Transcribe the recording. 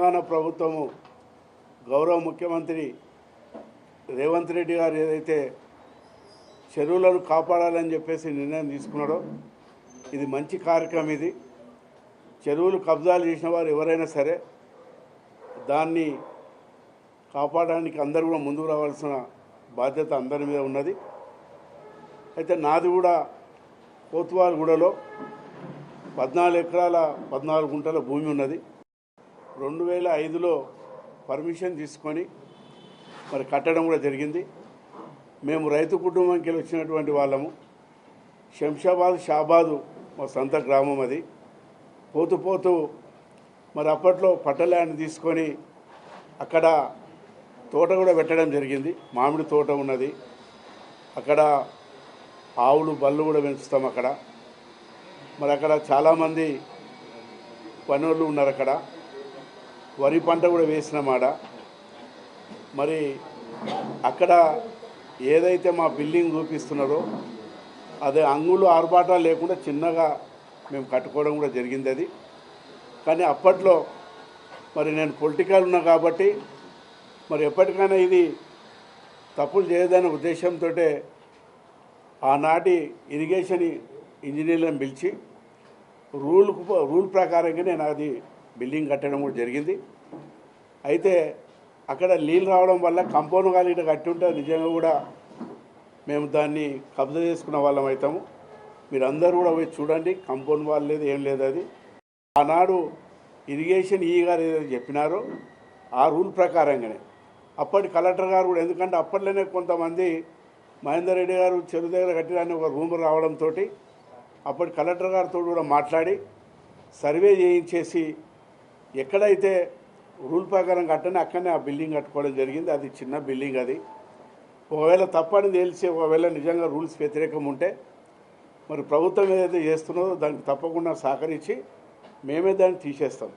తెలంగాణ ప్రభుత్వము గౌరవ ముఖ్యమంత్రి రేవంత్ రెడ్డి గారు ఏదైతే చెరువులను కాపాడాలని చెప్పేసి నిర్ణయం తీసుకున్నాడో ఇది మంచి కార్యక్రమం. ఇది చెరువులు కబ్జాలు చేసిన వారు ఎవరైనా సరే దాన్ని కాపాడడానికి అందరూ కూడా ముందుకు రావాల్సిన బాధ్యత అందరి మీద ఉన్నది. అయితే నాది కూడా కోత్వాల్గూడలో 14 ఎకరాల 14 గుంటల భూమి ఉన్నది. 2005లో పర్మిషన్ తీసుకొని మరి కట్టడం కూడా జరిగింది. మేము రైతు కుటుంబంకి వచ్చినటువంటి వాళ్ళము. శంషాబాద్ షాబాదు మా సొంత గ్రామం. అది పోతూ పోతూ మరి అప్పట్లో పట్టల్యాండ్ తీసుకొని అక్కడ తోట కూడా పెట్టడం జరిగింది. మామిడి తోట ఉన్నది అక్కడ. ఆవులు బళ్ళు కూడా పెంచుతాం అక్కడ. మరి అక్కడ చాలామంది పనులు ఉన్నారు. అక్కడ వరి పంట కూడా వేసినామాడ. మరి అక్కడ ఏదైతే మా బిల్డింగ్ చూపిస్తున్నారో అదే అంగులు ఆర్భాటాలు లేకుండా చిన్నగా మేము కట్టుకోవడం కూడా జరిగింది. అది కానీ అప్పట్లో మరి నేను పొలిటికల్ ఉన్నా కాబట్టి మరి ఎప్పటికైనా ఇది తప్పులు చేయదనే ఉద్దేశంతో ఆనాటి ఇరిగేషన్ ఇంజనీర్లను పిలిచి రూల్ ప్రకారంగా నేను అది బిల్డింగ్ కట్టడం కూడా జరిగింది. అయితే అక్కడ నీళ్ళు రావడం వల్ల కంపౌండ్ వాళ్ళు ఇట్లా కట్టి ఉంటే నిజంగా కూడా మేము దాన్ని కబ్జా చేసుకున్న వాళ్ళం అవుతాము. మీరు అందరూ కూడా పోయి చూడండి, కంపౌండ్ వాళ్ళు లేదు, ఏం లేదు. అది ఆనాడు ఇరిగేషన్ గారు ఏదైతే చెప్పినారో ఆ రూల్ ప్రకారంగానే అప్పటి కలెక్టర్ గారు కూడా, ఎందుకంటే అప్పట్లోనే కొంతమంది మహేందర్ రెడ్డి గారు చెరువు దగ్గర కట్టిన ఒక రూమ్ రావడంతో అప్పటి కలెక్టర్ గారితో కూడా మాట్లాడి సర్వే చేయించేసి ఎక్కడైతే రూల్ ప్రకారం కట్టని అక్కడనే ఆ బిల్డింగ్ కట్టుకోవడం జరిగింది. అది చిన్న బిల్డింగ్. అది ఒకవేళ తప్పని తెలిసి ఒకవేళ నిజంగా రూల్స్ వ్యతిరేకం ఉంటే మరి ప్రభుత్వం ఏదైతే చేస్తున్నదో దానికి తప్పకుండా సహకరించి మేమే దాన్ని తీసేస్తాం.